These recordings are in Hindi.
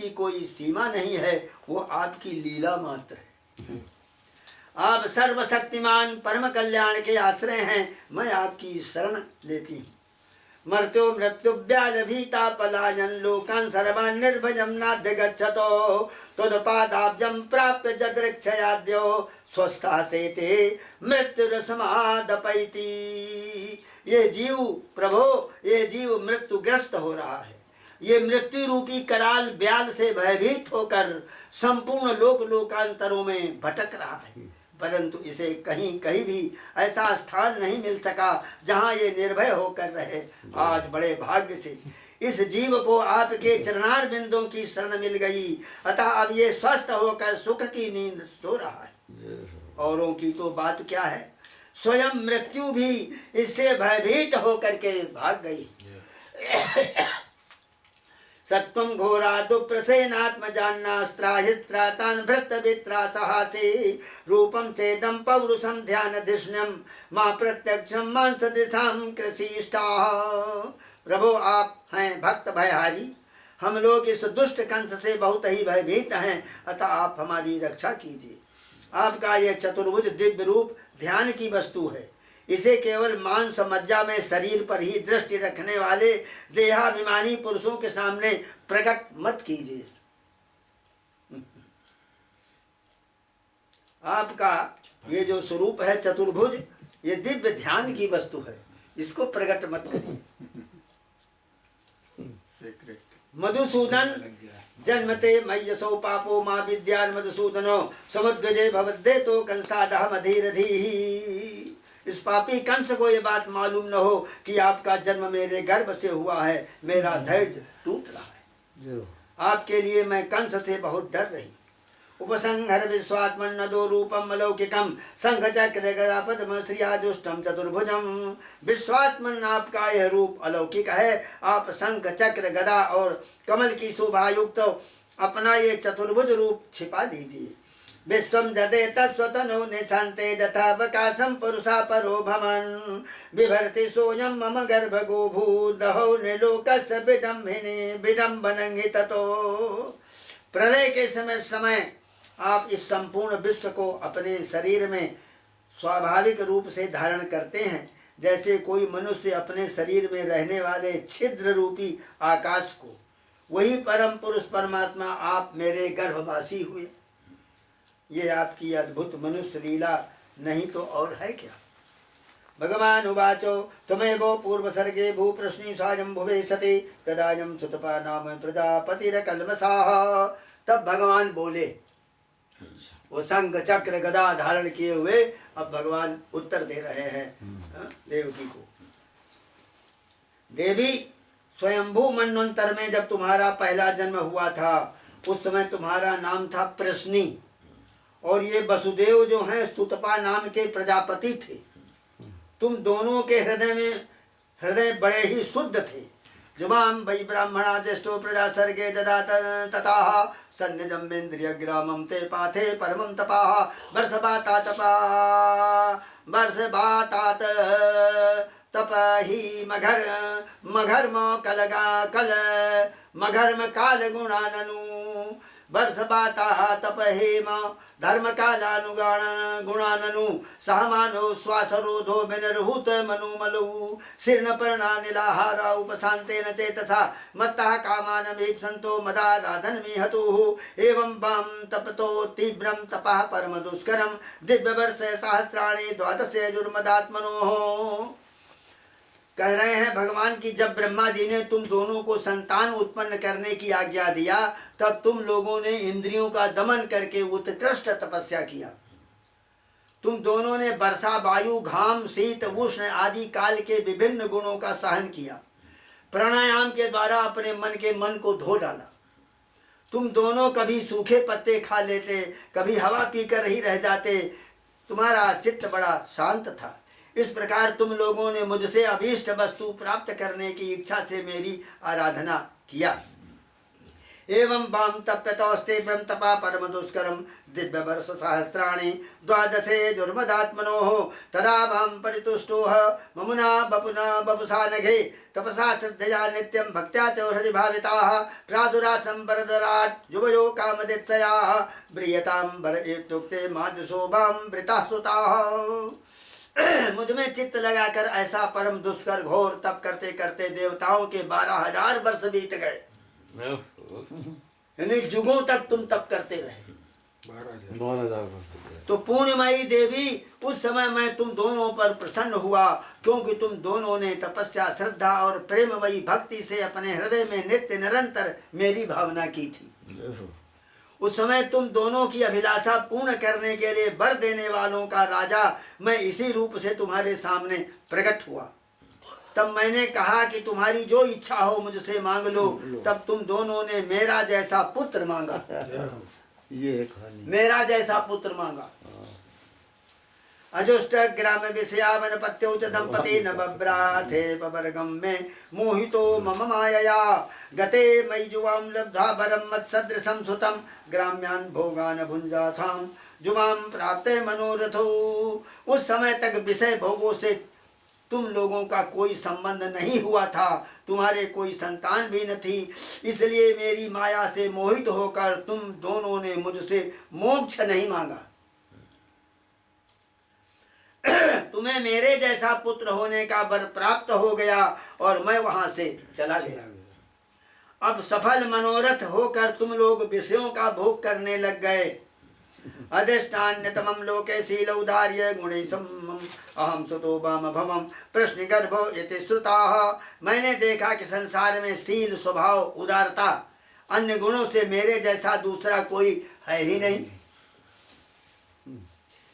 की कोई सीमा नहीं है, वो आपकी लीला मात्र है। आप सर्वशक्तिमान परम कल्याण के आश्रय हैं, मैं आपकी शरण लेती हूँ। मर्त्यो मृत्यु व्याल भीता पलायन लोकान सर्वान निर्भयम नाद्य गच्छतो त्वदपादाब्जं प्राप्य जदृक्षयाद्यो स्वस्था सेते मृत्युरसमादपैति। ये जीव प्रभो, ये जीव मृत्युग्रस्त हो रहा है। ये मृत्यु रूपी कराल ब्याल से भयभीत होकर संपूर्ण लोक लोकांतरों में भटक रहा है, परंतु इसे कहीं कहीं भी ऐसा स्थान नहीं मिल सका जहाँ ये निर्भय होकर रहे। आज बड़े भाग्य से इस जीव को आपके चरणार बिंदों की शरण मिल गई, अतः अब ये स्वस्थ होकर सुख की नींद सो रहा है। औरों की तो बात क्या है, स्वयं मृत्यु भी इससे भयभीत होकर के भाग गई। सत्वं घोरा दुप्रसेनात्मजान्नास्त्राहित्रातान् भृत्तवित्रा सहासे रूपं चेदं पौरुषं ध्यानधिष्ण्यं मां प्रत्यक्षं मां सदृशां कृषिष्टाः। प्रभु आप हैं भक्त भयहारी, हम लोग इस दुष्ट कंस से बहुत ही भयभीत हैं, अतः आप हमारी रक्षा कीजिए। आपका यह चतुर्भुज दिव्य रूप ध्यान की वस्तु है, इसे केवल मांस मज्जा में शरीर पर ही दृष्टि रखने वाले देहाभिमानी पुरुषों के सामने प्रकट मत कीजिए। आपका ये जो स्वरूप है चतुर्भुज, ये दिव्य ध्यान की वस्तु है, इसको प्रकट मत करिए। मधुसूदन जन्मते मय्यसो पापो मा विद्यान मधुसूदनो समुद्गजे भवद्दे तो कंसादह मधीरधीः। इस पापी कंस को ये बात मालूम न हो कि आपका जन्म मेरे गर्भ से हुआ है, मेरा धैर्य टूट रहा है। आपके लिए मैं कंस से बहुत डर रही। उपसंहर विश्वात्मन्नदो रूपम अलौकिकम संघ चक्र गदा पद्म श्रियाजुष्टम चतुर्भुजम। विश्वात्मन आपका यह रूप अलौकिक है। आप शंख चक्र गदा और कमल की शोभा युक्त अपना ये चतुर्भुज रूप छिपा दीजिए। विश्वम जदे तस्वतनो निशान्ते यथावकाशं पुरुषा परो भमन् बिभर्ति सोऽयं मम गर्भगो भूदहो निलोकस्य विडम्बिनी विडम्बनं हि ततो। प्रलय के समय आप इस संपूर्ण विश्व को अपने शरीर में स्वाभाविक रूप से धारण करते हैं, जैसे कोई मनुष्य अपने शरीर में रहने वाले छिद्र रूपी आकाश को। वही परम पुरुष परमात्मा आप मेरे गर्भवासी हुए। ये आपकी अद्भुत मनुष्य लीला नहीं तो और है क्या। भगवान उवाचो त्वमेवो पूर्व सर्गे भूप्रश्नी स्वायंभुवे सति तदायं सुतपा नाम प्रजापतिरकल्मषाः। तब भगवान बोले, वो शंख चक्र गदा धारण किए हुए अब भगवान उत्तर दे रहे हैं देवकी को। देवी, स्वयंभू मनवंतर में जब तुम्हारा पहला जन्म हुआ था, उस समय तुम्हारा नाम था प्रश्नी, और ये वसुदेव जो हैं सुतपा नाम के प्रजापति थे। तुम दोनों के हृदय बड़े ही शुद्ध थे। जुबाम वै ब्राह्मणा ज्येष्ठो प्रजा सर्गे ददात तताः सन्निजम् इंद्रिय ग्रामं ते पाथे परमं तपाः। वर्षबातात तप ही मघर्म मघर्म काल गुणाननु। वर्षबाता तप हेम धर्म कालानुगुणाननु सहमानो श्वासरोधो विनिर्हुत मनुमलु शीर्ण पर्णा निलाहारा उपशान्तेन चेतसा मत्तः कामानमीप्सन्तो मदाराधन मिहतुः। एवं वां तपतो तीव्रं तपः परम दुष्करं दिव्यवर्ष सहस्राणि द्वादश युर्मदात्मनोः। कह रहे हैं भगवान की जब ब्रह्मा जी ने तुम दोनों को संतान उत्पन्न करने की आज्ञा दिया, तब तुम लोगों ने इंद्रियों का दमन करके उत्कृष्ट तपस्या किया। तुम दोनों ने वर्षा, वायु, घाम, शीत, उष्ण आदि काल के विभिन्न गुणों का सहन किया। प्राणायाम के द्वारा अपने मन को धो डाला। तुम दोनों कभी सूखे पत्ते खा लेते, कभी हवा पीकर ही रह जाते। तुम्हारा चित्त बड़ा शांत था। इस प्रकार तुम लोगों ने मुझसे अभीष्ट वस्तु प्राप्त करने की इच्छा से मेरी आराधना किया। एवं वाम तप्यतोस्ते ब्रह्म तपा परम दुष्करम दिव्य वर्ष सहस्राणि द्वादशे दुर्मदात्मनोः तदा वाम परितुष्टोः ममुना बपुना बपुषा नघे तपसा श्रद्धया नित्यं भक्त्या च हृदि भाविताः प्रादुरासं वरदराट् युवयो कामदित्सयाः ब्रियतां वर इत्युक्ते मादुशोभां वृताः सुताः। मुझ में चित्त लगाकर ऐसा परम दुष्कर घोर तप करते करते देवताओं के 12,000 वर्ष बीत गए। यानी युगों तक तुम तप करते रहे। 12,000 तो पूर्णिमाई देवी उस समय मैं तुम दोनों पर प्रसन्न हुआ, क्योंकि तुम दोनों ने तपस्या श्रद्धा और प्रेममयी भक्ति से अपने हृदय में नित्य निरंतर मेरी भावना की थी। उस समय तुम दोनों की अभिलाषा पूर्ण करने के लिए वर देने वालों का राजा मैं इसी रूप से तुम्हारे सामने प्रकट हुआ। तब मैंने कहा कि तुम्हारी जो इच्छा हो मुझसे मांग लो। तब तुम दोनों ने मेरा जैसा पुत्र मांगा। ये कहानी मेरा जैसा पुत्र मांगा। अजुष्ट ग्राम विषयावन पत्यो च दंपति न बभ्राथे पवर्गम में मोहितो मम मायया गते मयि जुवाम लब्धा वरम मत्सदृशं सुतं ग्राम्यान भोगान भुंजाथाम जुवाम प्राप्ते मनोरथो। उस समय तक विषय भोगों से तुम लोगों का कोई संबंध नहीं हुआ था, तुम्हारे कोई संतान भी न थी, इसलिए मेरी माया से मोहित होकर तुम दोनों ने मुझसे मोक्ष नहीं मांगा। तुम्हें मेरे जैसा पुत्र होने का वर प्राप्त हो गया और मैं वहां से चला गया। अब सफल मनोरथ होकर तुम लोग विषयों का भोग करने लग गए। अधिष्ठान्यतमं लोके शीलौदार्य गुणैसम अहम सुतो वाम भमम प्रश्न गर्भो इति श्रुताः। मैंने देखा कि संसार में शील स्वभाव उदारता अन्य गुणों से मेरे जैसा दूसरा कोई है ही नहीं,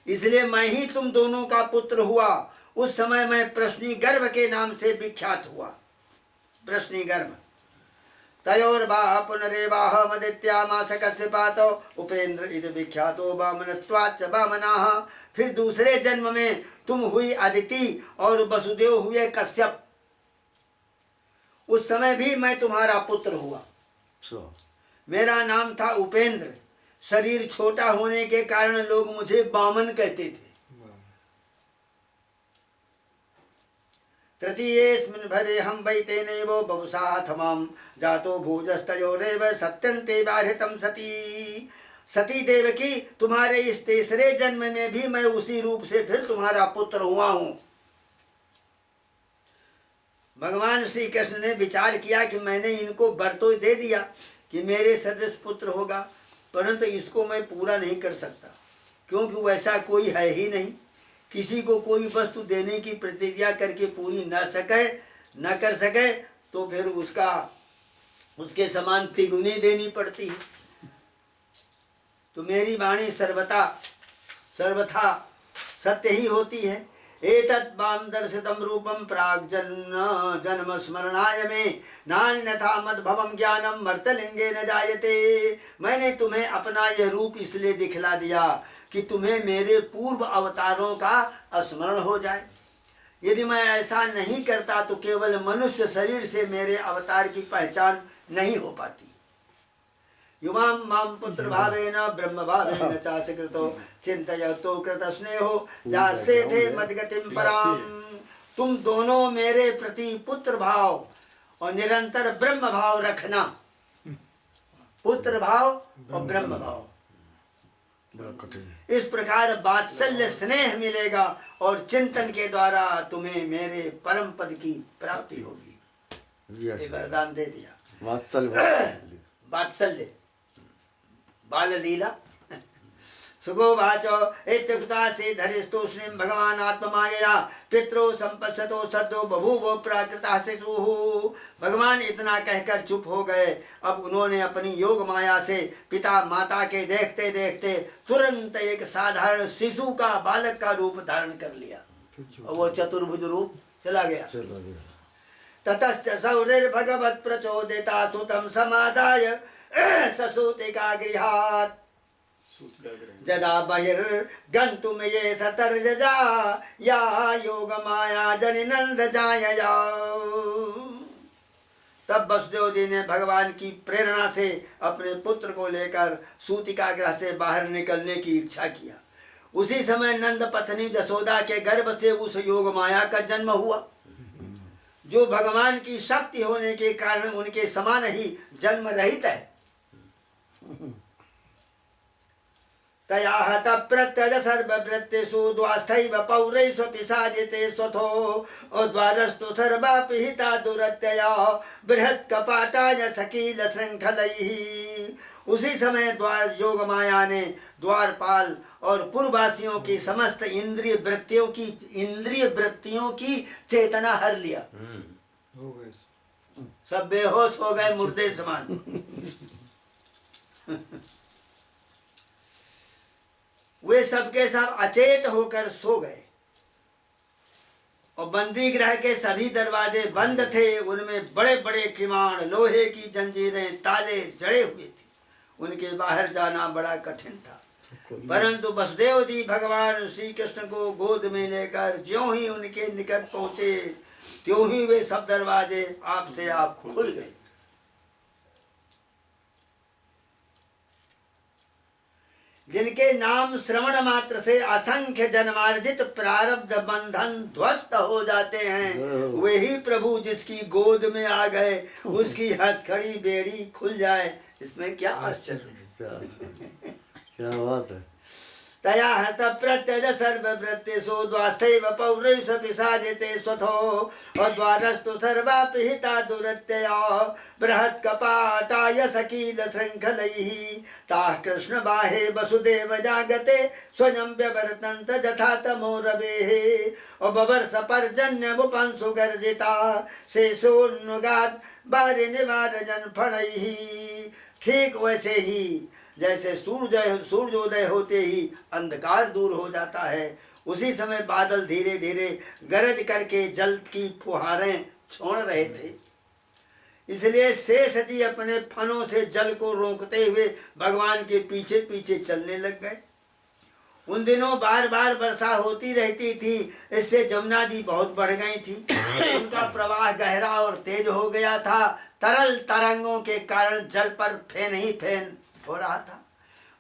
इसलिए मैं ही तुम दोनों का पुत्र हुआ। उस समय मैं प्रश्नी गर्भ के नाम से विख्यात हुआ। प्रश्नी गर्भ तयोर्वाह पुनरेवाह मदित्यामास कश्यपातो उपेंद्र इति विख्यातो वामनत्वाच्च वामनाः। फिर दूसरे जन्म में तुम हुई अदिति और वसुदेव हुए कश्यप। उस समय भी मैं तुम्हारा पुत्र हुआ। मेरा नाम था उपेंद्र। शरीर छोटा होने के कारण लोग मुझे वामन कहते थे। तृतीयेऽस्मिन् भरे हम वै तेनैव बवुसाथमां जातो भूजस्तयोरेव सत्यन्ते बाह्यतं सती। सती देवकी तुम्हारे इस तीसरे जन्म में भी मैं उसी रूप से फिर तुम्हारा पुत्र हुआ हूँ। भगवान श्री कृष्ण ने विचार किया कि मैंने इनको वर तो दे दिया कि मेरे सदृश पुत्र होगा, परंतु इसको मैं पूरा नहीं कर सकता, क्योंकि वैसा कोई है ही नहीं। किसी को कोई वस्तु देने की प्रतिज्ञा करके पूरी न कर सके तो फिर उसके समान तिगुनी देनी पड़ती है। तो मेरी वाणी सर्वथा सत्य ही होती है। एतत् वाम दर्शितं रूपं प्राग्जन्म जन्म स्मरणाय मे नान्यथा मद्भवं ज्ञानम मर्तलिंगे न जायते। मैंने तुम्हें अपना यह रूप इसलिए दिखला दिया कि तुम्हें मेरे पूर्व अवतारों का स्मरण हो जाए। यदि मैं ऐसा नहीं करता तो केवल मनुष्य शरीर से मेरे अवतार की पहचान नहीं हो पाती। युवाम माम पुत्र भावेन ब्रह्म भावेन चास्य कृतो चिंतयतो कृत स्नेहो जासे थे मद्गतिम पराम। तुम दोनों मेरे प्रति पुत्र भाव और निरंतर ब्रह्म भाव रखना। पुत्र भाव और ब्रह्म भाव, इस प्रकार वात्सल्य स्नेह मिलेगा और चिंतन के द्वारा तुम्हें मेरे परम पद की प्राप्ति होगी। ये वरदान दे दिया। वात्सल्य बाल लीला। सुगोवाचो इत्युक्ता से धरिस्तूष्णीं भगवान आत्ममायया पितरो संपश्यतो सद्यो बभूवो प्राकृता शिशुः। भगवान इतना कहकर चुप हो गए। अब उन्होंने अपनी योग माया से पिता माता के देखते देखते तुरंत एक साधारण शिशु का बालक का रूप धारण कर लिया और वो चतुर्भुज रूप चला गया। ततश्च सौरिर्भगवत् प्रचोदिता सुतं समादाय ससूतिका गृहात् जदा बहिर्गन्तुं ये सतर्जजा या योग माया जनिनंद जायया। तब वसुदेव जी ने भगवान की प्रेरणा से अपने पुत्र को लेकर सूतिकागृह से बाहर निकलने की इच्छा किया। उसी समय नंद पत्नी जसोदा के गर्भ से उस योग माया का जन्म हुआ, जो भगवान की शक्ति होने के कारण उनके समान ही जन्म रहित है। तया हत प्रत्यज सर्ववृत्तिषु द्वास्थैव पौरैषु पिशाचिते स्वथो द्वारस्तु सर्वापिहिता दुरत्यया बृहत् कपाटाय सकील शृंखलैः। उसी समय द्वार योग माया ने द्वारपाल और पूर्ववासियों की समस्त इंद्रिय वृत्तियों की चेतना हर लिया। हो गए सब बेहोश हो गए, मुर्दे समान। वे सबके सब अचेत होकर सो गए और बंदी गृह के सभी दरवाजे बंद थे। उनमें बड़े बड़े किवाड़, लोहे की जंजीरें, ताले जड़े हुए थे। उनके बाहर जाना बड़ा कठिन था। परंतु वसुदेव जी भगवान श्री कृष्ण को गोद में लेकर ज्यों ही उनके निकट पहुंचे, त्यों ही वे सब दरवाजे आप से आप खुल गए। जिनके नाम श्रवण मात्र से असंख्य जन्मार्जित प्रारब्ध बंधन ध्वस्त हो जाते हैं, वे ही प्रभु जिसकी गोद में आ गए, उसकी हथकड़ी बेड़ी खुल जाए, इसमें क्या आश्चर्य है। क्या बात है। तया हत प्रत्यज सर्ववृत्तिषु द्वास्थैव पौरैषु पिशाचिते स्वथो द्वारस्तु सर्वापिहिता दुरत्यया बृहत् कपाटाय सकील शृंखलैः। ताः कृष्ण बाहे वसुदेव जागते स्वयं व्यवर्तन्त यथा तमो रवेः बवर्ष पर्जन्यमुपंसु गर्जिता शेषोन्नुगात् वारिनिवारजन् फणैः। ठीक वैसे ही जैसे सूर्योदय होते ही अंधकार दूर हो जाता है, उसी समय बादल धीरे धीरे गरज करके जल की फुहारें छोड़ रहे थे। इसलिए शेष जी अपने फनों से जल को रोकते हुए भगवान के पीछे पीछे चलने लग गए। उन दिनों बार बार वर्षा होती रहती थी, इससे जमुना जी बहुत बढ़ गई थी। उनका प्रवाह गहरा और तेज हो गया था। तरल तरंगों के कारण जल पर फेन ही फेन हो रहा था।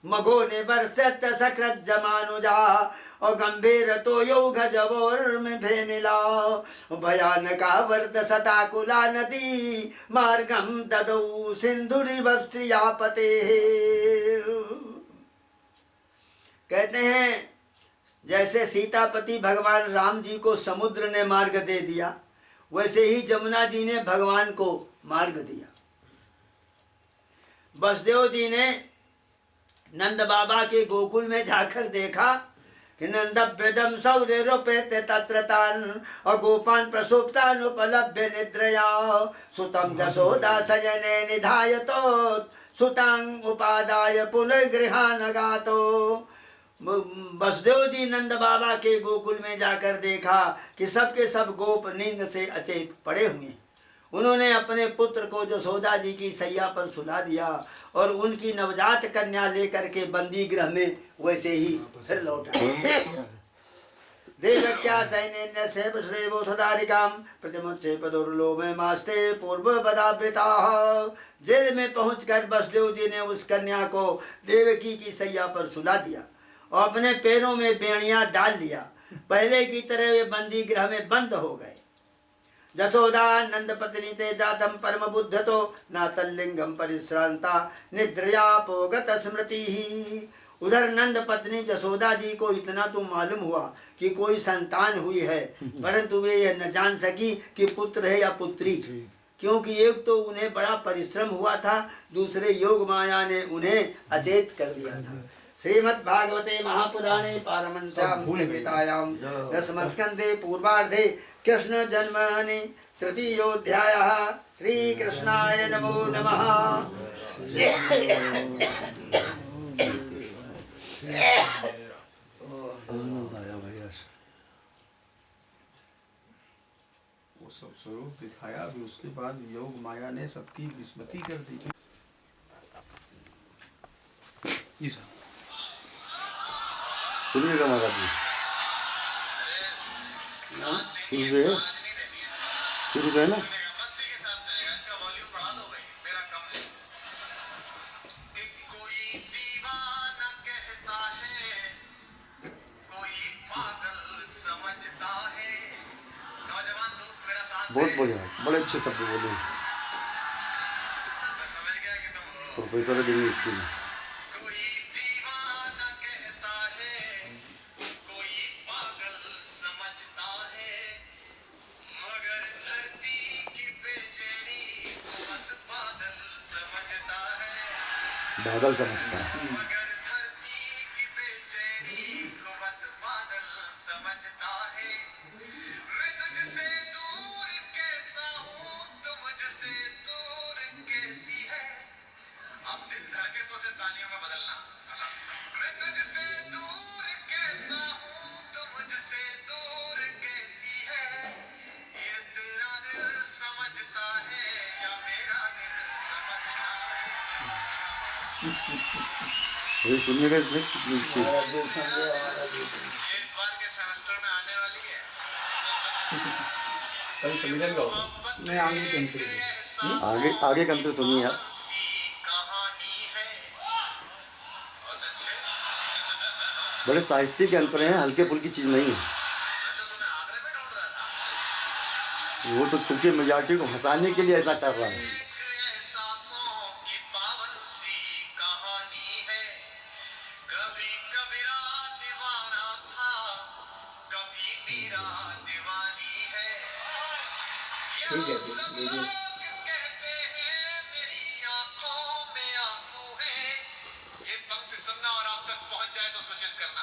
मगो ने बरसत सकृत जमानुजा और गंभीर तो योग जबोर में फेनिला भयानका वर्त सताकुला नदी मार्गम ददौ सिंधुरिवस्त्रियापते। कहते हैं जैसे सीतापति भगवान राम जी को समुद्र ने मार्ग दे दिया, वैसे ही जमुना जी ने भगवान को मार्ग दिया। वसुदेव जी ने नंद बाबा के गोकुल में जाकर देखा कि नंद ब्रजम सौर्य रूपेत तत्र तान और गोपान प्रसुप्तान उपलभ्य निद्रया सुतम जसोदा सजने निधायतो सुतांग उपादाय पुनर्गृहान गातो। वसुदेव जी नंद बाबा के गोकुल में जाकर देखा कि सबके सब गोप नींद से अचेत पड़े हुए। उन्होंने अपने पुत्र को जसोदा जी की सैया पर सुला दिया और उनकी नवजात कन्या लेकर के बंदी गृह में वैसे ही फिर लौट आए। देवक्या सैन्य से वसुदेवोथदारिकाम प्रतिमुच्चे पदोर्लो में मास्ते पूर्व बदावृता। जेल में पहुंचकर वसुदेव जी ने उस कन्या को देवकी की सैया पर सुला दिया और अपने पैरों में बेड़ियां डाल लिया। पहले की तरह वे बंदी गृह में बंद हो गए। जसोदा नंद पत्नी ते जातम परम बुद्ध तो न तल्लिंगम परिश्रांता निद्रयापोगत स्मृति ही। उधर नंद पत्नी जसोदा जी को इतना तो मालूम हुआ कि कोई संतान हुई है, परंतु वे यह न जान सकी कि पुत्र है या पुत्री, क्योंकि एक तो उन्हें बड़ा परिश्रम हुआ था, दूसरे योग माया ने उन्हें अचेत कर दिया था। श्रीमद्भागवते महापुराणे पारमहंस्यां संहितायां दशमस्कन्धे पूर्वार्धे कृष्ण जन्मनि तृतीयोऽध्यायः। श्री कृष्णाय नमो नमः। वो सब स्वरूप दिखाया भी, उसके बाद योग माया ने सबकी विस्मृति कर दी। सुनिएगा महाराज जी, शुरू से है ना। कोई दीवाना कहता है, कोई पागल समझता है। नौजवान दोस्त मेरा साथ बहुत दे। बढ़िया, बड़े अच्छे शब्द बोले मैं समझ गया कि तुम हो। प्रोफेसर इंग्लिश की। कोई दीवाना कहता है, कोई पागल समझता है, मगर धरती की बेचैनी को बस बादल समझता है। बादल समझता है। मगर धरती की बेचैनी को बस बादल समझता है। मैं तुझसे दूर कैसा हूँ, तू मुझसे दूर कैसी है। अब दिल धड़के तो उसे तालियों में बदलना। मैं तुझसे दूर कैसा हूँ, तू मुझसे दूर कैसी है। ये तेरा दिल समझता है या मेरा दिल समझता है। ये सुनिएगा इसमें कितनी अच्छी। हमारा दिल समझे, हमारा दिल समझे। ये इस बार के सेमेस्टर में आने वाली है। कभी सम्मेलन का होगा। नहीं, आगे के अंतर आगे का अंतर सुनिए आप। सी कहानी है। बहुत अच्छे। बड़े साहित्यिक के अंतर हैं, हल्के फुल्की चीज़ नहीं है। मैं तो तुम्हें आगरे में ढूंढ रहा था। वो तो चुपके मजाकी को हंसाने के लिए ऐसा कर रहा है। एक एहसासों की पावन सी कहानी है। कभी कबीरा दीवाना था, कभी मीरा दीवानी है। ठीक है, यहाँ सब ठीक है। लोग कहते हैं मेरी आंखों में आंसू है। ये पंक्ति सुनना और आप तक पहुंच जाए तो सूचित करना।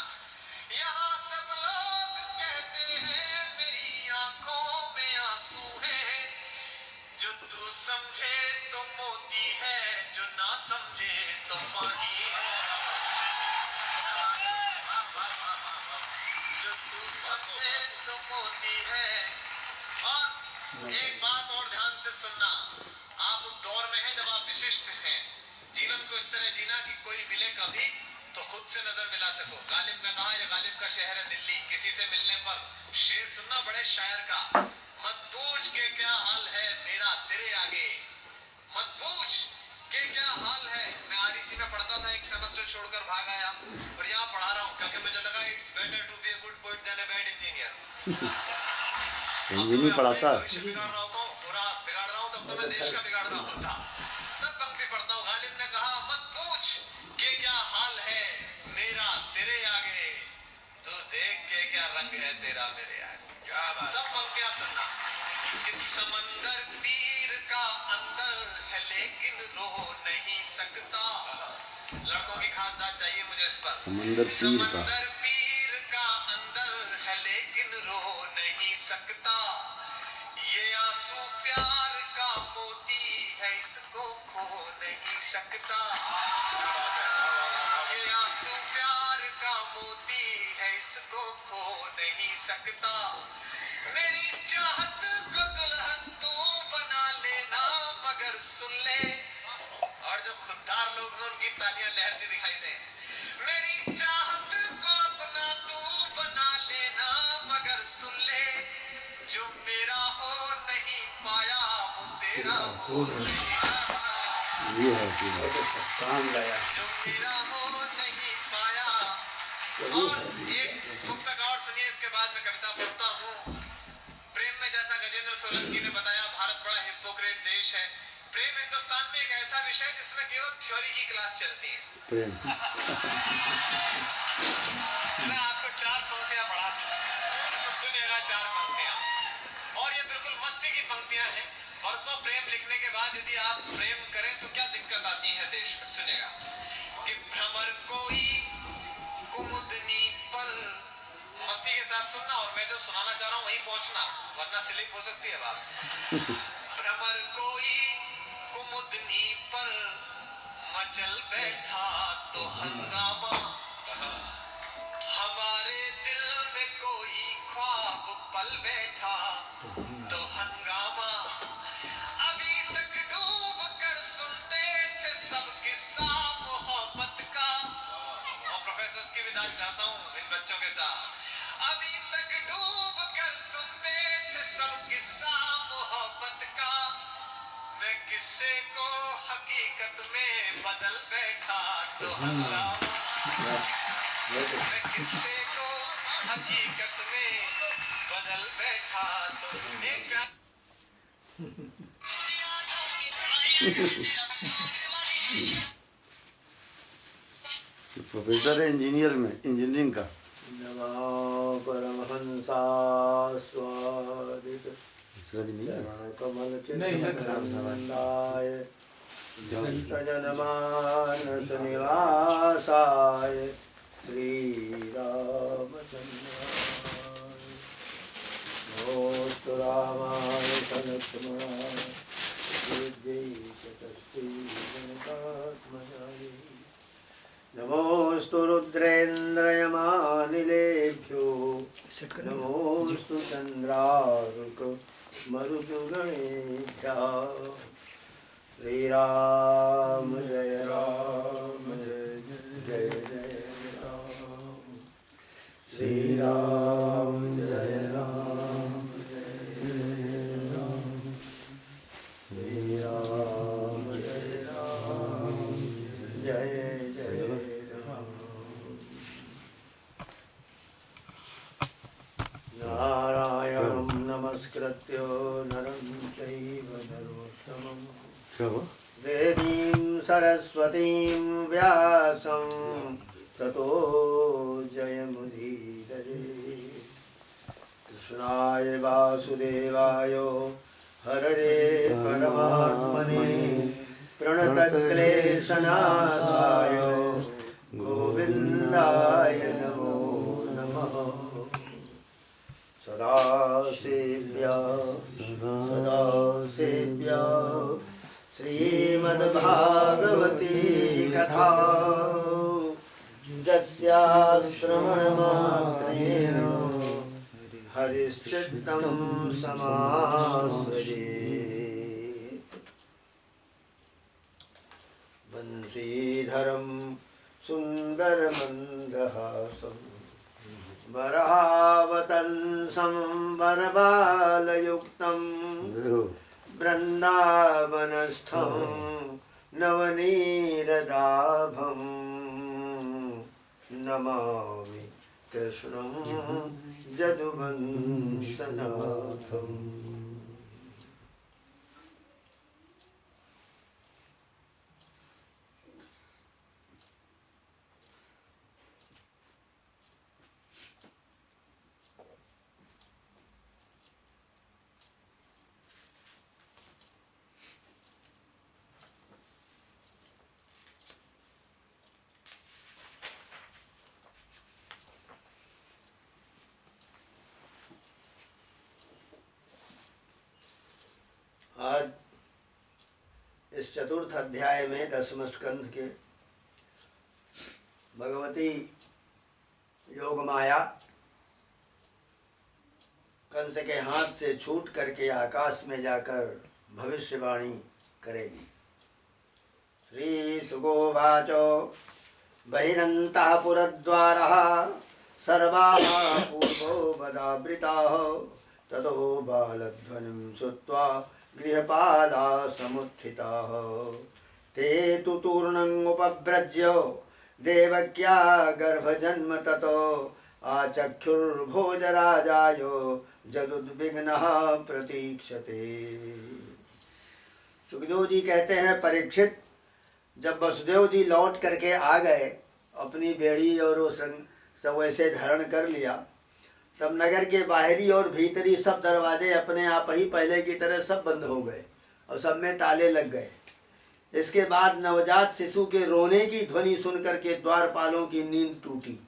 यहाँ सब लोग कहते हैं मेरी आंखों में आंसू है। जो तू समझे तो मोती है, जो ना समझे तो पानी है। जो तू समझे तो मोती है। और एक बात और ध्यान से सुनना। आप उस दौर में हैं जब आप विशिष्ट हैं। जीवन को इस तरह जीना कि कोई मिले कभी तो खुद से नजर मिला सको। गालिब ने कहा ये गालिब का शहर है दिल्ली। किसी से मिलने पर शेर सुनना बड़े शायर का। मत पूछ के क्या हाल है मेरा तेरे आगे। मत पूछ के क्या हाल है। मैं आरईसी में पढ़ता था, एक सेमेस्टर छोड़कर भाग आया और यहाँ पढ़ा रहा हूँ क्योंकि मुझे लगा it's better to be a good poet than a bad engineer. Engineer पढ़ाता है। भविष्य बिगाड़ रहा होता हूँ, पूरा बिगाड़ रहा हूँ, तब तो मैं देश का बिगाड़ रहा होता। तब पंक्ति पढ़ता हूँ। गालिब ने कहा मत पूछ के क्या हाल है मेरा तेरे आगे, तू देख के क्या रंग है तेरा मेरे आगे। क्या बात। तब पंक्तियां सुनना। इस समंदर पीर का अंदर है लेकिन रो नहीं सकता। लड़कों की खास बात चाहिए मुझे इस पर। समंदर पीर का। समंदर पीर का अंदर है लेकिन रो नहीं सकता। ये आंसू प्यार का मोती है, इसको खो नहीं सकता। ये आंसू प्यार का मोती है, इसको खो नहीं सकता। मेरी चाहत को दुल्हन तू बना लेना मगर सुन ले। और जो खुददार लोग हैं उनकी तालियां लहरती दिखाई दे। मेरी चाहत को अपना तू बना लेना मगर सुन ले। जो मेरा हो नहीं पाया वो तेरा हो नहीं पाया। ये है कि काम लाया। जो मेरा हो नहीं पाया। और एक पुस्तक और सुनिए, इसके बाद मैं कविता पढ़ता हूँ। प्रेम में जैसा गजेंद्र सोलंकी ने बताया, भारत बड़ा हिपोक्रेट देश है। प्रेम हिंदुस्तान में एक ऐसा विषय जिसमें केवल थ्योरी की क्लास चलती है। प्रेम। मैं आपको 4 पंक्तियां पढ़ा दूं, सुनिएगा 4 पंक्तियां। और ये बिल्कुल मस्ती की पंक्तियां हैं। बरसों प्रेम लिखने के बाद यदि आप प्रेम करें तो क्या दिक्कत आती है देश में। सुनिएगा कि भ्रमर कोई कुमुदनी पर, मस्ती के साथ सुनना और मैं जो सुनाना चाह रहा हूँ वहीं पहुंचना, वरना स्लिप हो सकती है बात। भ्रमर कोई कुमुदनी पर मचल बैठा तो हंगामा। हमारे दिल में कोई ख्वाब पल बैठा तो हंगामा। अभी तक डूब कर सुनते थे सब किस्सा मोहब्बत का। और प्रोफेसर की विदाई चाहता हूँ इन बच्चों के साथ। अभी तक डूब कर सुनते थे सब किस्सा मोहब्बत का। मैं किस्से को हकीकत में बदल बैठा किस्से को हकीकत में बदल बैठा तो एक प्रोफेसर है इंजीनियर में, इंजीनियरिंग का। नमो परमहंसा स्वादित चरण कमल चित्तमनंदाय सजनमानस निवासाय श्री रामचंद्राय नमोस्तु रामाय सनत्कुमाराय विद्यै चतुष्टै जनकात्मजाय नमोस्तु रुद्रेन्द्रयमानिलेभ्यो नमोस्तु चंद्रारुक मरुदगणेभ्यः श्रीराम जय राम जय जय जय राम श्रीराम जय राम जय जय राम श्रीराम जय राम जय जय राम नारायणं नमस्कृत्य नरं चैव नरोत्तमम् क्या हुआ? देवीं सरस्वतीं व्यासं ततो जयमुदीरये कृष्णाय वासुदेवाय हरये परमात्मने प्रणतक्लेशनाशाय गोविन्दाय नमो नमः सदासेव्या श्रीमद्भागवती कथा यस्याश्रवणमात्रेण हरिश्चित्तं समाश्रयेत् बंशीधरं सुन्दरमन्दहासं वरावतंसं वरबालयुक्तं वृन्दावनस्थं नवनीरदाभं नमामि कृष्णं जदुवंशनाथम्। आज इस चतुर्थ अध्याय में 10वें स्कंध के भगवती योग माया कंस के हाथ से छूट करके आकाश में जाकर भविष्यवाणी करेगी। श्री सुगोवाच बहिरन्तः पुरद्वारः सर्वाः पूर्वो वदावृताः ततो बालध्वनिं श्रुत्वा गृहपाला समुत्थिताः ते तु तूर्णमुपव्रज्य देवक्या गर्भजन्म ततो आचक्षुर्भोजराजाय जदुद्विग्नः प्रतीक्षते। सुखदेव जी कहते हैं, परीक्षित जब वसुदेव जी लौट करके आ गए, अपनी बेड़ी और वो सब वैसे धारण कर लिया, तब नगर के बाहरी और भीतरी सब दरवाजे अपने आप ही पहले की तरह सब बंद हो गए और सब में ताले लग गए। इसके बाद नवजात शिशु के रोने की ध्वनि सुनकर के द्वारपालों की नींद टूटी।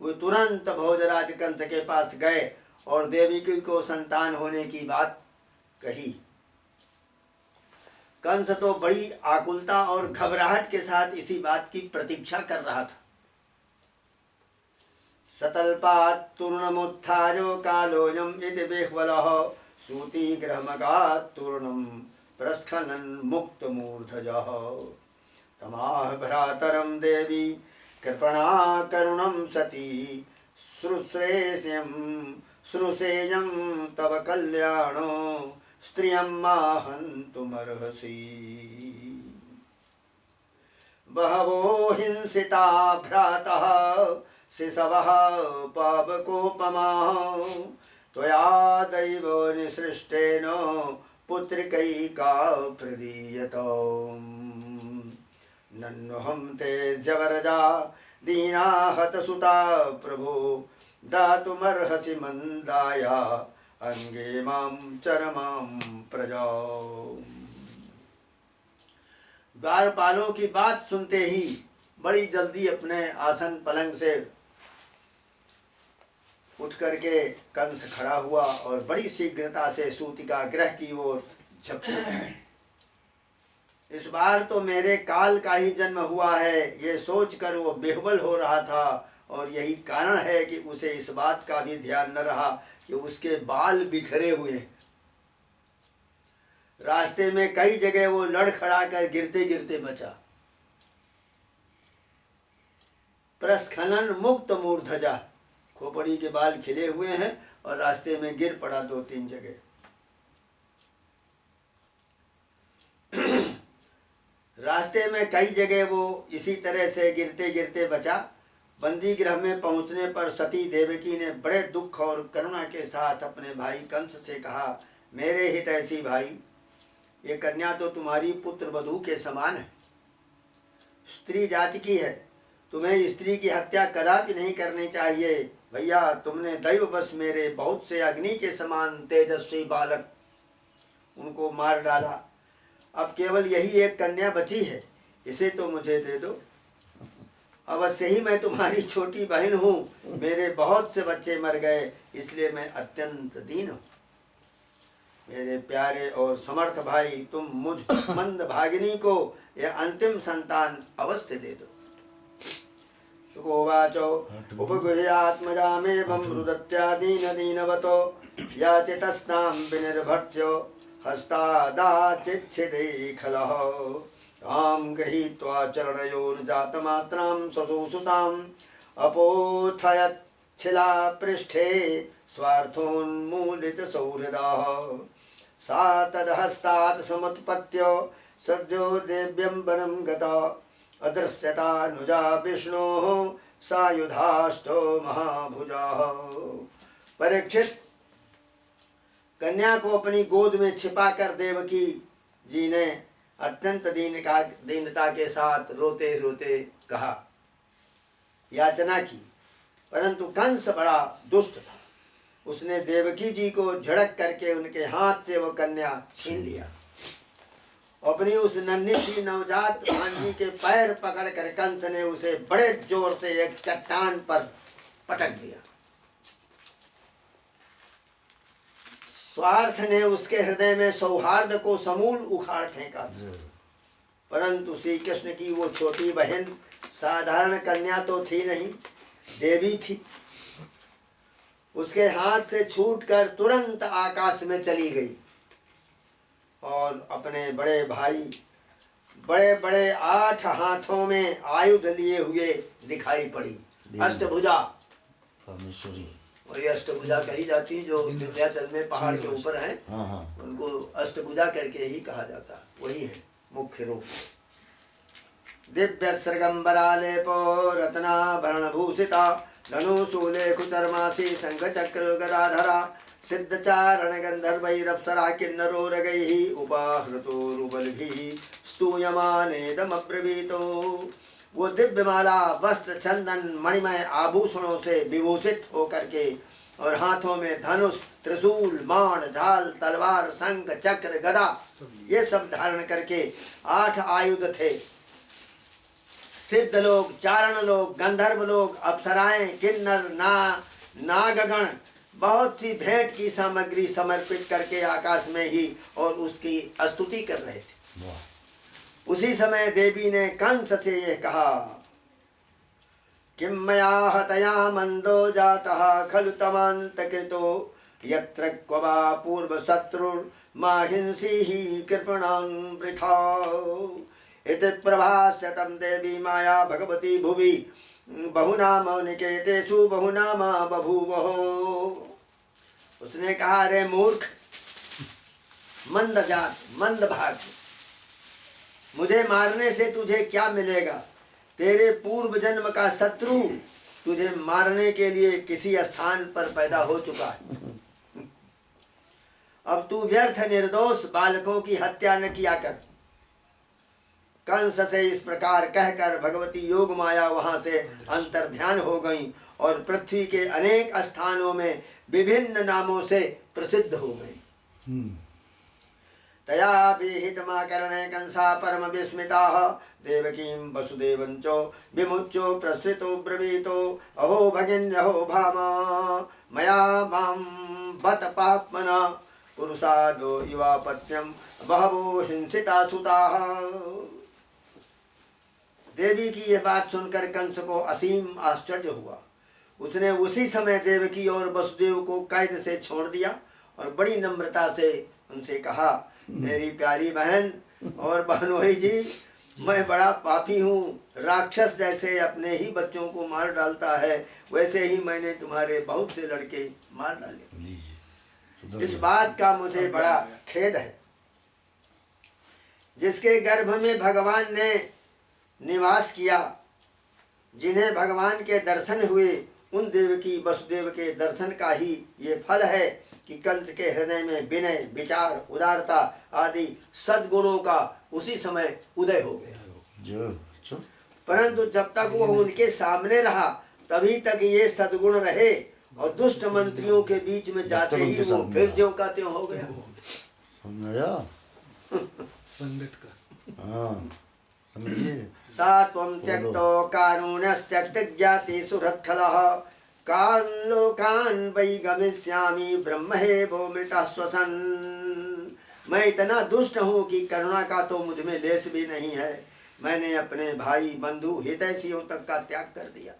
वो तुरंत भोजराज कंस के पास गए और देवी को संतान होने की बात कही। कंस तो बड़ी आकुलता और घबराहट के साथ इसी बात की प्रतीक्षा कर रहा था। सतल्पात् तूर्णमुत्थायो कालोऽयम् इति विह्वलः सूतिग्रहमगात् तूर्णं प्रस्खलन् मुक्तमूर्धजः तमाह भ्रातरं देवी कृपणाकरुणं सती श्रुसेयं तव कल्याणो स्त्रियं माहन्तुमर्हसि। बहवो हिंसिता भ्रातः शिशवः पावकोपमाः त्वया दैव निसृष्टेन पुत्रिकैका प्रदीयत नन्नुहं ते जवरजा दीना हतसुता प्रभो दातुमर्हसि मंदाया अंगे मां चरमां प्रजा। द्वारपालों की बात सुनते ही बड़ी जल्दी अपने आसन पलंग से उठ करके कंस खड़ा हुआ और बड़ी शीघ्रता से सूतिका गृह की ओर झपटा। इस बार तो मेरे काल का ही जन्म हुआ है, ये सोचकर वो बेहवल हो रहा था और यही कारण है कि उसे इस बात का भी ध्यान न रहा कि उसके बाल बिखरे हुए हैं। रास्ते में कई जगह वो लड़खड़ा कर गिरते गिरते बचा। प्रस्खलन मुक्त मूर्धजा, खोपड़ी के बाल खिले हुए हैं और रास्ते में गिर पड़ा 2-3 जगह। रास्ते में कई जगह वो इसी तरह से गिरते गिरते बचा। बंदी गृह में पहुंचने पर सती देवकी ने बड़े दुख और करुणा के साथ अपने भाई कंस से कहा, मेरे हितैषी भाई, ये कन्या तो तुम्हारी पुत्र वधू के समान है, स्त्री जाति की है, तुम्हें स्त्री की हत्या कदापि नहीं करनी चाहिए। भैया, तुमने दैववश मेरे बहुत से अग्नि के समान तेजस्वी बालक उनको मार डाला। अब केवल यही एक कन्या बची है, इसे तो मुझे दे दो। अवश्य ही मैं तुम्हारी छोटी बहन हूँ, मेरे बहुत से बच्चे मर गए, इसलिए मैं अत्यंत दीन हूँ। मेरे प्यारे और समर्थ भाई, तुम मुझ मंद भागिनी को यह अंतिम संतान अवश्य दे दो। सुकोवाचो उपगुह्यात्मजामेवं रुदत्यादीन दीनवतो याचितस्नां विनिर्भर्त्यो हस्तादाचिच्छिदे खलः तां गृहीत्वा चरणयोर्जातमात्रां स्वसुसुताम् अपोथयच्छिला पृष्ठे स्वार्थोन्मूलितसौहृदाः सा तदहस्तात् समुत्पत्य सद्यो देव्यंबरं गता अदृश्यतानुजा विष्णोः सायुधाष्टो महाभुजाः। परीक्षित, कन्या को अपनी गोद में छिपाकर देवकी जी ने अत्यंत दीनता के साथ रोते रोते कहा, याचना की। परंतु कंस बड़ा दुष्ट था, उसने देवकी जी को झड़क करके उनके हाथ से वो कन्या छीन लिया। अपनी उस नन्ही सी नवजात भांजी के पैर पकड़कर कंस ने उसे बड़े जोर से एक चट्टान पर पटक दिया। स्वार्थ ने उसके हृदय में सौहार्द को समूल उखाड़ फेंका। परंतु श्री कृष्ण की वो छोटी बहन साधारण कन्या तो थी नहीं, देवी थी। उसके हाथ से छूटकर तुरंत आकाश में चली गई और अपने बड़े भाई बड़े बड़े 8 हाथों में आयुध लिए हुए दिखाई पड़ी। अष्टभुजा, वही अष्टभुजा कही जाती है जो विंध्याचल में पहाड़ के ऊपर है, उनको अष्टभुजा करके ही कहा जाता, वही है मुख्य रूप। दिव्य सृगंबरालेपो रत्नाभरण भूषिता धनुशूले कुचर्मासी शंख चक्र गदाधरा सिद्धचारण गंधर्वैरप्सरा किन्नरोरगैः उपाहृतोरुबलभिः स्तूयमानेदमब्रवीतो। वो दिव्यमाला वस्त्र चंदन मणिमय आभूषणों से विभूषित होकर के और हाथों में धनुष त्रिशूल बाण ढाल तलवार शंख चक्र गदा ये सब धारण करके 8 आयुध थे। सिद्ध लोग, चारण लोग, गंधर्व लोग, अप्सराएं, किन्नर, नागगण बहुत सी भेंट की सामग्री समर्पित करके आकाश में ही और उसकी स्तुति कर रहे थे। उसी समय देवी ने कंस से यह कहा, किम मया हतया मंदो जातः खलु तमान्तकृतो यत्र क्व वा पूर्व शत्रुर्माहिंसीहि कृपणां वृथा इति प्रभास्यतं देवी माया भगवती भुवि बहुनाम निकेतेषु बहुनामा बभूवः। उसने कहा, रे मूर्ख, मंद जात, मंद भाग्य, मुझे मारने से तुझे क्या मिलेगा? तेरे पूर्व जन्म का शत्रु तुझे मारने के लिए किसी स्थान पर पैदा हो चुका है। अब तू व्यर्थ निर्दोष बालकों की हत्या न किया कर। कंस से इस प्रकार कहकर भगवती योग माया वहां से अंतर्ध्यान हो गई और पृथ्वी के अनेक स्थानों में विभिन्न नामों से प्रसिद्ध हो गई। तया विहितमाकर्णे कंसा परम विस्मिताः देवकीं वसुदेवञ्चो विमुच्यो प्रसृतो ब्रवीतो अहो भगिन्य अहो भामा मया मां बत पाप्मना पुरुषादो युवा पत्न्यम बहवो हिंसिता सुताः। देवी की यह बात सुनकर कंस को असीम आश्चर्य हुआ। उसने उसी समय देवकी और वसुदेव को कैद से छोड़ दिया और बड़ी नम्रता से उनसे कहा, मेरी प्यारी बहन और बहनोई जी, मैं बड़ा पापी हूँ। राक्षस जैसे अपने ही बच्चों को मार डालता है, वैसे ही मैंने तुम्हारे बहुत से लड़के मार डाले। इस बात का मुझे बड़ा खेद है। जिसके गर्भ में भगवान ने निवास किया, जिन्हें भगवान के दर्शन हुए, उन देवकी वसुदेव के दर्शन का ही ये फल है कि कंस के हृदय में विनय, विचार, उदारता आदि सद्गुणों का उसी समय उदय हो गया। परंतु जब तक वो उनके सामने रहा तभी तक ये सद्गुण रहे और दुष्ट मंत्रियों के बीच में जाते ही वो फिर ज्यों का त्यों हो गया। संगत का। हाँ, समझिए। सा त्वं त्यक्तो कारुण्यस्त्यक्तज्ञाति सुहृत्खलः कान् लोकान् वै गमिष्यामि ब्रह्महेवो मृतः श्वसन्। मैं इतना दुष्ट हूँ कि करुणा का तो मुझ में लेश भी नहीं है। मैंने अपने भाई, बंधु, हितैषियों तक का त्याग कर दिया।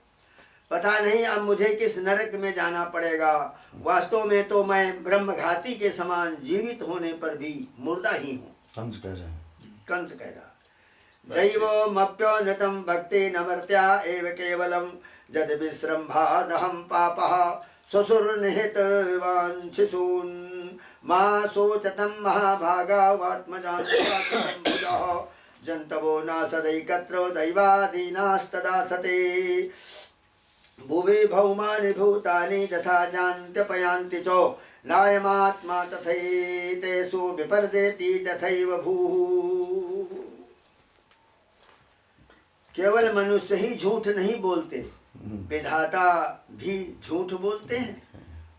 पता नहीं अब मुझे किस नरक में जाना पड़ेगा। वास्तव में तो मैं ब्रह्मघाती के समान जीवित होने पर भी मुर्दा ही हूँ। कंस कह रहे हैं। कंस कह रहा, दैवमप्योन्नतं भक्ति नमर्त्या एव केवलं जद विश्रम्भादहं पापः स्वसुरनिहितवान् शिशून् मा शोचतं महाभागावात्मजान् भुजः जन्तवो न सदैकत्रो दैवादीनास्तदा सते भुवि भौमानि भूतानि तथा जान्त्यपयान्ति च नायमात्मा तथैतेषु विपर्जेति तथैव भूः। केवल मनुष्य ही झूठ नहीं बोलते, विधाता भी झूठ बोलते हैं।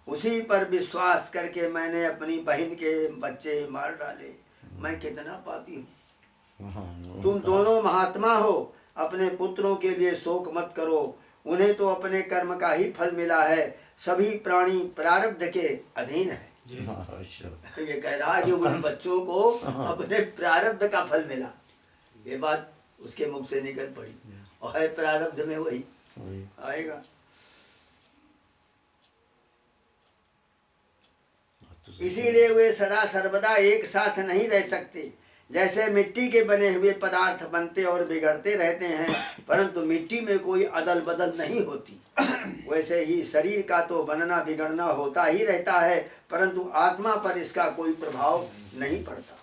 उसी पर विश्वास करके मैंने अपनी बहन के बच्चे मार डाले। मैं कितना पापी हूँ। तुम दोनों महात्मा हो, अपने पुत्रों के लिए शोक मत करो। उन्हें तो अपने कर्म का ही फल मिला है। सभी प्राणी प्रारब्ध के अधीन है। ये कह रहा है कि उन बच्चों को अपने प्रारब्ध का फल मिला। ये बात उसके मुख से निकल पड़ी और है प्रारब्ध में वही आएगा। इसीलिए वे सदा सर्वदा एक साथ नहीं रह सकते। जैसे मिट्टी के बने हुए पदार्थ बनते और बिगड़ते रहते हैं, परंतु मिट्टी में कोई अदल बदल नहीं होती, वैसे ही शरीर का तो बनना बिगड़ना होता ही रहता है, परंतु आत्मा पर इसका कोई प्रभाव नहीं पड़ता।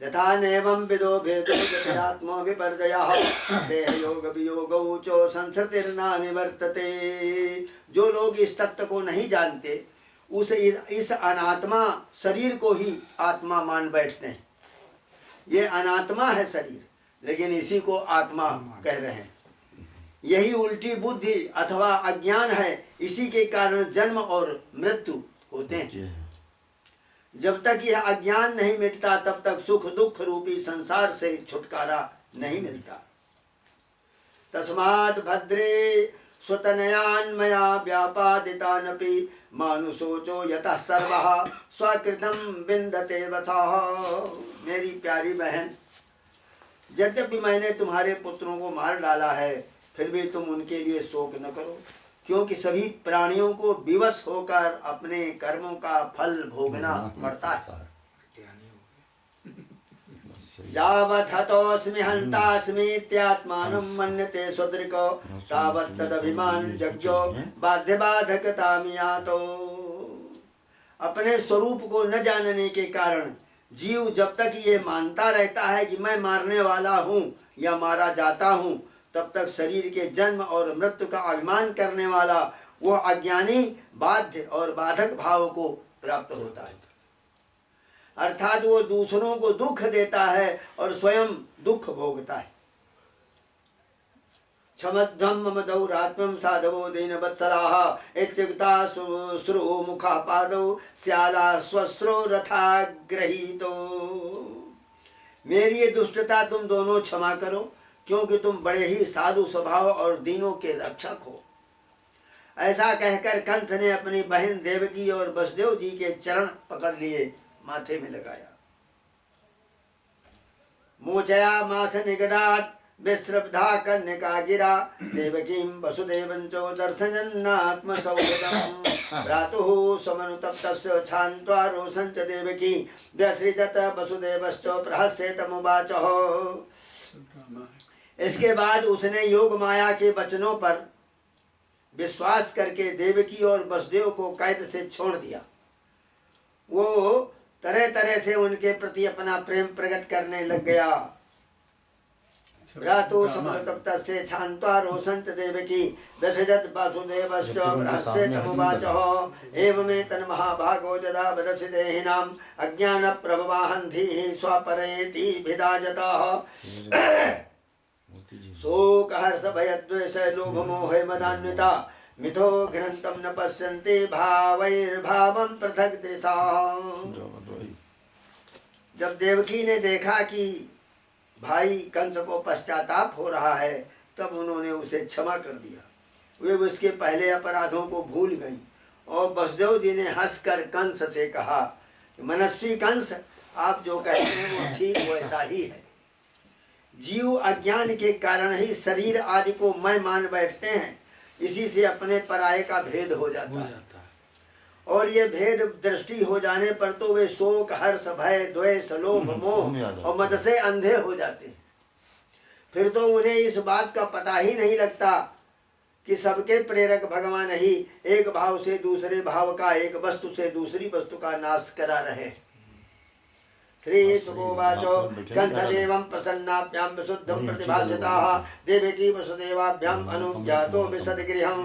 यथा नैवं विदो भेदो जत्यात्मा विपर्जयः देह योग वियोगौ च संसृतिर्न निवर्तते। जो लोग इस तत्व को नहीं जानते, इस अनात्मा शरीर को ही आत्मा मान बैठते हैं। ये अनात्मा है शरीर, लेकिन इसी को आत्मा कह रहे हैं। यही उल्टी बुद्धि अथवा अज्ञान है, इसी के कारण जन्म और मृत्यु होते हैं। जब तक यह अज्ञान नहीं मिटता तब तक सुख दुख रूपी संसार से छुटकारा नहीं मिलता। तस्मात् भद्रे स्वतनयान्मया व्यापादितानपि मानुषोचो यतः सर्वः स्वकृतं विन्दते वथः। मेरी प्यारी बहन, यद्यपि मैंने तुम्हारे पुत्रों को मार डाला है, फिर भी तुम उनके लिए शोक न करो, क्योंकि सभी प्राणियों को विवश होकर अपने कर्मों का फल भोगना पड़ता है। यावत् हतोऽस्मि हन्तास्मीत्यात्मानं मन्यते स्वदृक् तावत् तदभिमान जज्ञो बाध्य बाधकतामियातो। अपने स्वरूप को न जानने के कारण जीव जब तक ये मानता रहता है कि मैं मारने वाला हूँ या मारा जाता हूँ, तब तक शरीर के जन्म और मृत्यु का अभिमान करने वाला वह अज्ञानी बाध्य और बाधक भाव को प्राप्त होता है। अर्थात वो दूसरों को दुख देता है और स्वयं दुख भोगता है। क्षमध्वम मम दौरात्मम साधवो दीन बत्सलाः इत्युक्ता श्रु मुखा पादौ श्याला स्वस्रो रथा ग्रहीतो। मेरी ये दुष्टता तुम दोनों क्षमा करो, क्योंकि तुम बड़े ही साधु स्वभाव और दीनों के रक्षक हो। ऐसा कहकर कंस ने अपनी बहन देवकी और वसुदेव जी के चरण पकड़ लिए, माथे में लगाया। मोचया माथ निगडात विश्रब्धा कन्यका गिरा देवकीं वसुदेवंचो दर्शयन्नात्मसौहृदम् भ्रातुः समनुतप्तस्य क्षान्त्वा रोषञ्च देवकी व्यसृजत वसुदेवश्च प्रहस्येतमुवाचः। इसके बाद उसने योग माया के वचनों पर विश्वास करके देवकी और वसुदेव को कैद से छोड़ दिया। वो तरह तरह से उनके प्रति अपना प्रेम प्रकट करने लग गया। भ्रातु समनुतप्तस्य क्षान्त्वा रोषञ्च देवकी व्यसृजत वासुदेवश्च प्रहस्येतमुवाचः। एवमेतन्महाभागो यदा वदसि देहिनाम् अज्ञानप्रभवाहन्धिः स्वपरेति भिदाजतः। शोक हर्ष भयद्वेष लोभ मोह मदान्विता मिथो घ्नन्तं न पश्यन्ति भावैर्भावं पृथक् दृशा। जब देवकी ने देखा कि भाई कंस को पश्चाताप हो रहा है, तब उन्होंने उसे क्षमा कर दिया। वे उसके पहले अपराधों को भूल गई। और वसुदेव जी ने हंसकर कंस से कहा, मनस्वी कंस, आप जो कहते हैं वो ठीक वैसा ही है। जीव अज्ञान के कारण ही शरीर आदि को मैं मान बैठते हैं, इसी से अपने पराये का भेद हो जाता है। और ये भेद दृष्टि हो जाने पर तो वे शोक हर्ष भय द्वेष लोभ मोह और मद से अंधे हो जाते हैं। फिर तो उन्हें इस बात का पता ही नहीं लगता कि सबके प्रेरक भगवान ही एक भाव से दूसरे भाव का, एक वस्तु से दूसरी वस्तु का नाश करा रहे। श्री सुकोवाचो कंसदेवं प्रसन्नाभ्यां विशुद्धं प्रतिभासिताः देवकी वसुदेवाभ्याम् अनुज्ञातो विशदगृहं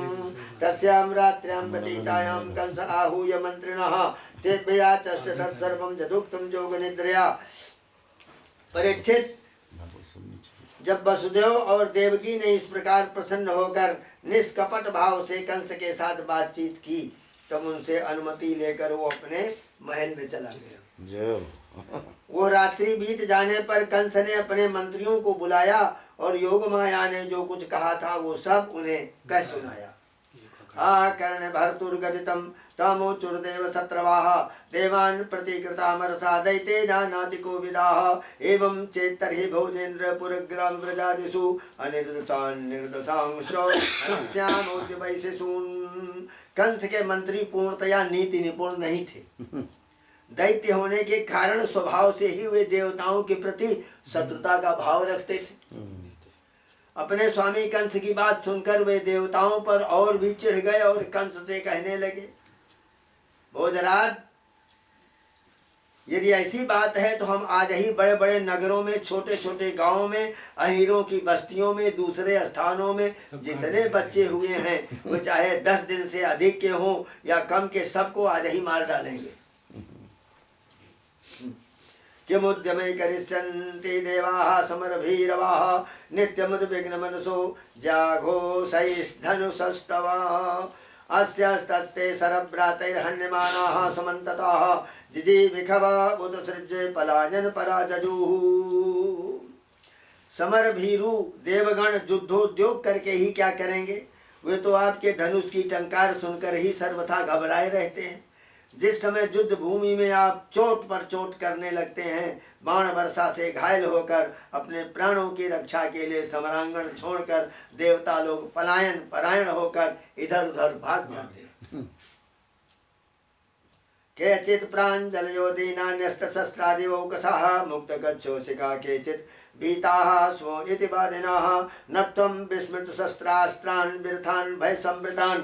तस्यां रात्र्यां व्यतीतायां कंस आहूय मन्त्रिणः तेभ्याचष्ट तत्सर्वं यदुक्तं योगनिद्रया। परीक्षित, जब वसुदेव और देवकी ने इस प्रकार प्रसन्न होकर निष्कपट भाव से कंस के साथ बातचीत की, तब उनसे अनुमति लेकर वो अपने महल में चला गया। वो रात्रि बीत जाने पर कंस ने अपने मंत्रियों को बुलाया और योग माया ने जो कुछ कहा था वो सब उन्हें कह सुनाया। कर्ण भर्तुर्गदितं तमोचुर्देव शत्रवाः देवान् प्रतिकृतामरसा दैते जानातिको विदाः एवं चेत् तर्हि भोजेन्द्र पुरग्राम व्रजादिषु अनिर्दशान् निर्दशांश्च अनस्यानोद्य वैशिषून्। कंस के मंत्री पूर्णतया नीति निपुण नहीं थे। दैत्य होने के कारण स्वभाव से ही वे देवताओं के प्रति शत्रुता का भाव रखते थे। अपने स्वामी कंस की बात सुनकर वे देवताओं पर और भी चिढ़ गए और कंस से कहने लगे, भोजराज, यदि ऐसी बात है तो हम आज ही बड़े बड़े नगरों में, छोटे छोटे गांवों में, अहीरों की बस्तियों में, दूसरे स्थानों में जितने बच्चे हुए हैं वो चाहे 10 दिन से अधिक के हों या कम के, सबको आज ही मार डालेंगे। किमुद्यमे करिष्यन्ति देवाः समरभीरवाः नित्यमुद्विग्नमनसो जाघोषैर्धनुषस्तव अस्यस्तस्ते शरभ्रातैर्हन्यमानाः समन्तताः जिजीविषव उदसृज्य पलायन पराजजुः। समर भीरु देवगण युद्धोद्योग करके ही क्या करेंगे? वे तो आपके धनुष की टंकार सुनकर ही सर्वथा घबराए रहते हैं। जिस समय युद्ध भूमि में आप चोट पर चोट करने लगते हैं, बाण वर्षा से घायल होकर अपने प्राणों की रक्षा के लिए समरांगण छोड़कर देवता लोग पलायन परायण होकर इधर उधर भाग जाते हैं। केचित् प्राञ्जलयो दीनान्यस्त शस्त्रादिवौकसाः मुक्त गच्छोषिका केचित् भीताः स्व इति वादिनः न त्वं विस्मृतशस्त्रास्त्रान् विरथान् भयसंवृतान्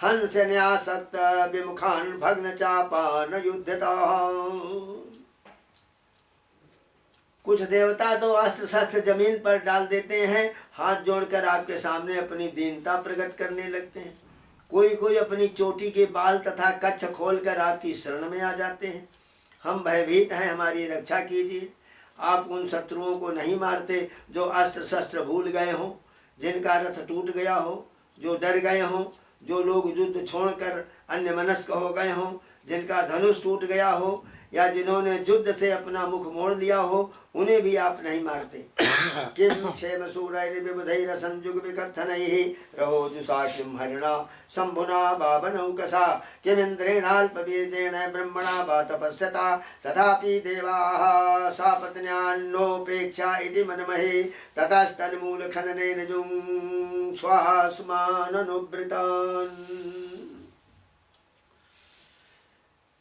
हंसन्यासक्त विमुखान् भग्नचापान् युध्यतः। कुछ देवता तो अस्त्र शस्त्र जमीन पर डाल देते हैं, हाथ जोड़कर आपके सामने अपनी दीनता प्रकट करने लगते हैं। कोई कोई अपनी चोटी के बाल तथा कच्छ खोलकर आपकी शरण में आ जाते हैं। हम भयभीत हैं, हमारी रक्षा कीजिए। आप उन शत्रुओं को नहीं मारते जो अस्त्र शस्त्र भूल गए हों, जिनका रथ टूट गया हो, जो डर गए हों, जो लोग युद्ध छोड़कर अन्य मनस्क हो गए हों, जिनका धनुष टूट गया हो, या जिन्होंने युद्ध से अपना मुख मोड़ लिया हो, उन्हें भी आप नहीं मारते। किम क्षेम सूरैर्विबुधैर संयुग विकथनैः रहोजुषा किम हरिणा शंभुना बाबनौकसा किमिन्द्रेणाल्पबीजेन ब्रह्मणा वा तपस्यता तथापि देवाः सापत्न्यान्नोपेक्षा इति मन्महे ततस्तन्मूलखननेन जुं श्वासमाननुवृतान्।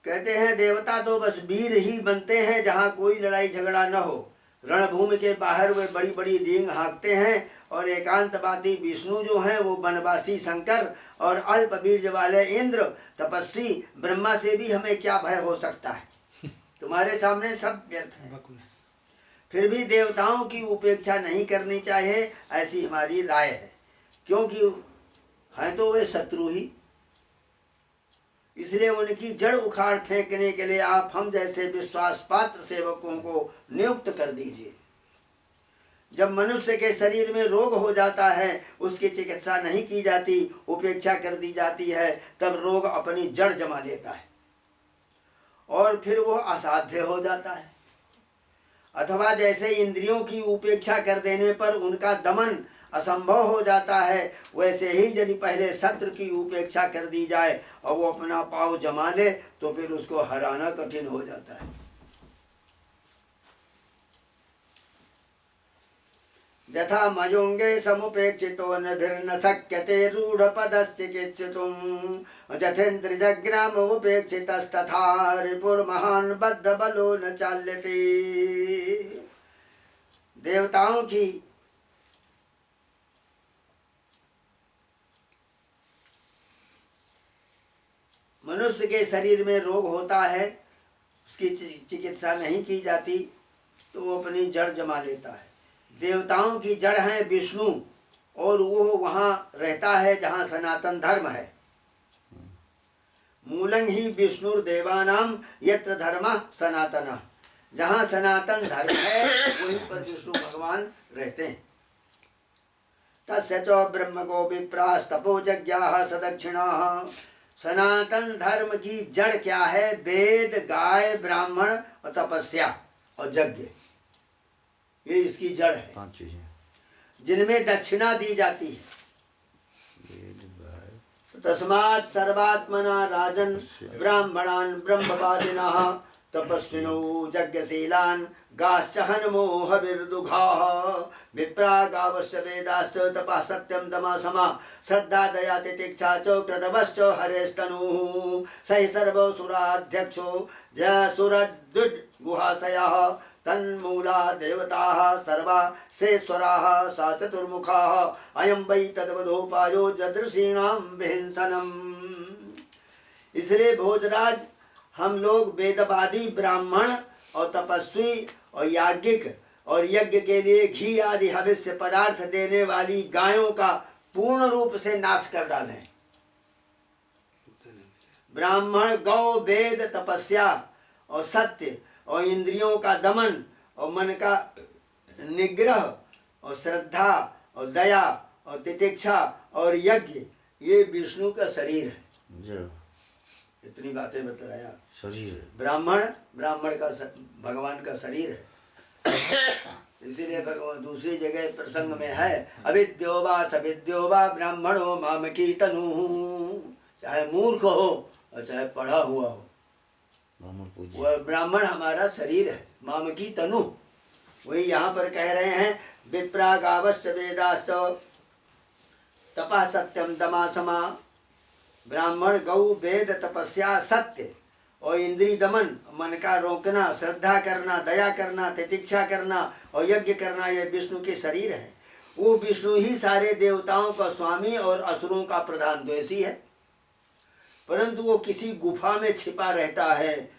कहते हैं देवता तो बस वीर ही बनते हैं जहाँ कोई लड़ाई झगड़ा न हो। रणभूमि के बाहर वे बड़ी बड़ी डींग हाँकते हैं और एकांतवादी विष्णु जो हैं वो वनवासी शंकर और अल्प बीर्ज वाले इंद्र तपस्वी ब्रह्मा से भी हमें क्या भय हो सकता है, तुम्हारे सामने सब व्यर्थ है। फिर भी देवताओं की उपेक्षा नहीं करनी चाहिए, ऐसी हमारी राय है, क्योंकि हैं तो वे शत्रु ही। इसलिए उनकी जड़ उखाड़ फेंकने के लिए आप हम जैसे विश्वास पात्र सेवकों को नियुक्त कर दीजिए। जब मनुष्य के शरीर में रोग हो जाता है, उसकी चिकित्सा नहीं की जाती, उपेक्षा कर दी जाती है, तब रोग अपनी जड़ जमा लेता है और फिर वो असाध्य हो जाता है। अथवा जैसे इंद्रियों की उपेक्षा कर देने पर उनका दमन असंभव हो जाता है, वैसे ही यदि पहले शत्रु की उपेक्षा कर दी जाए और वो अपना पाव जमा ले तो फिर उसको हराना कठिन हो जाता है। यथा मयोंगे समुपेक्षितो नभिर्न शक्यते रूढ़पदश्चिकित्सितुं यथेन्द्रजग्राम उपेक्षितस्तथा रिपुर्महान् बद्धबलो न चाल्यते। देवताओं की मनुष्य के शरीर में रोग होता है, उसकी चिकित्सा नहीं की जाती तो वो अपनी जड़ जमा लेता है। देवताओं की जड़ है विष्णु और वो वहाँ रहता है जहाँ सनातन धर्म है। मूलं ही विष्णुर्देवानां यत्र धर्मः सनातनः, जहाँ सनातन धर्म है वहीं पर विष्णु भगवान रहते हैं। तस्य च ब्रह्मगो विप्रास्तपो यज्ञाः सदक्षिणाः। सनातन धर्म की जड़ क्या है? वेद, गाय, ब्राह्मण और तपस्या और यज्ञ, ये इसकी जड़ है, 5 चीजें, जिनमें दक्षिणा दी जाती है। तस्मात् सर्वात्मना राजन् ब्राह्मणान् ब्रह्मवादिनः तपस्विनो यज्ञशीलान् गाश्च हनमोहविर्दुघाः विप्रागावश्च वेदाश्च तपः सत्यं दमः समा श्रद्धा दया तितिक्षा च क्रतवश्च हरेस्तनुः सहि सर्वसुराध्यक्षो जयसुरद्विड्गुहाशयः तन्मूला देवताः सर्वा श्रेश्वराः सा चतुर्मुखाः अयं वै तद्वदोपायो यदृषीणां विहिंसनम्। इसलिए भोजराज, हम लोग वेदवादी ब्राह्मण और तपस्वी और याज्ञिक और यज्ञ के लिए घी आदि हविष्य पदार्थ देने वाली गायों का पूर्ण रूप से नाश कर डालें। ब्राह्मण, गौ, वेद, तपस्या और सत्य और इंद्रियों का दमन और मन का निग्रह और श्रद्धा और दया और तितिक्षा और यज्ञ, ये विष्णु का शरीर है। इतनी बातें बतलाया। शरीर ब्राह्मण, ब्राह्मण का भगवान का शरीर है। इसीलिए भगवान दूसरी जगह प्रसंग में है, अविद्यो वा सविद्यो वा ब्राह्मणो मामकी तनु। चाहे मूर्ख हो और चाहे पढ़ा हुआ हो, वह ब्राह्मण हमारा शरीर है, मामकी तनु। वही यहाँ पर कह रहे हैं, विप्रागावश्च वेदाश्च तपः सत्यम दमा समा। ब्राह्मण, गौ, वेद, तपस्या, सत्य और इंद्रिय दमन, मन का रोकना, श्रद्धा करना, दया करना, तितिक्षा करना और यज्ञ करना, यह विष्णु के शरीर है। वो विष्णु ही सारे देवताओं का स्वामी और असुरों का प्रधान द्वेषी है, परंतु वो किसी गुफा में छिपा रहता है।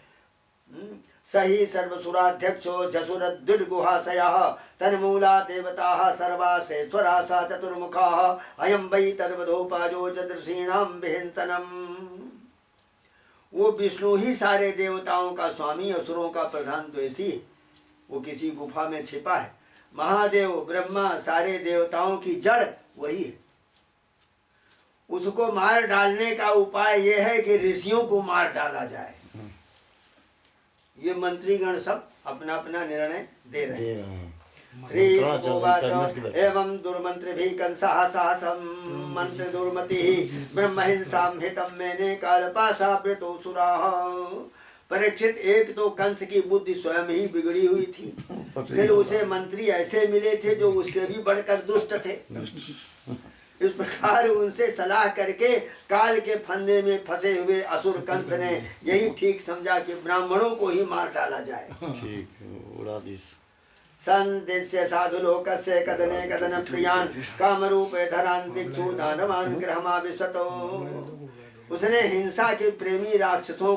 सही सर्वसुराध्यक्षो झसुरद्युड गुहाशयः तन्मूला देवताः सर्वासेश्वरा सा चतुर्मुखाः अयं वै तद्वदोपाजो जदृषीणां विहिंसनम्। वो विष्णु ही सारे देवताओं का स्वामी, असुरों का प्रधान द्वेषी है। वो किसी गुफा में छिपा है। महादेव ब्रह्मा सारे देवताओं की जड़ वही है। उसको मार डालने का उपाय यह है कि ऋषियों को मार डाला जाए। ये मंत्रीगण सब अपना अपना निर्णय दे रहे हैं। श्री उवाच एवं दुर्मंत्रिभिः कंसः साहसं मंत्र दुर्मतिः ब्रह्महिंसां हितं मेने कालपाशावृतोऽसुराः। परीक्षित, एक तो कंस की बुद्धि स्वयं ही बिगड़ी हुई थी, फिर उसे मंत्री ऐसे मिले थे जो उससे भी बढ़कर दुष्ट थे। इस प्रकार उनसे सलाह करके काल के फंदे में फंसे हुए असुर कंस ने यही ठीक समझा कि ब्राह्मणों को ही मार डाला जाए। संदेश्य साधुलोकस्य कदने कदन प्रियान कामरूपे धरान दिक्षु दानवान ग्रहमाविशतो। उसने हिंसा के प्रेमी राक्षसों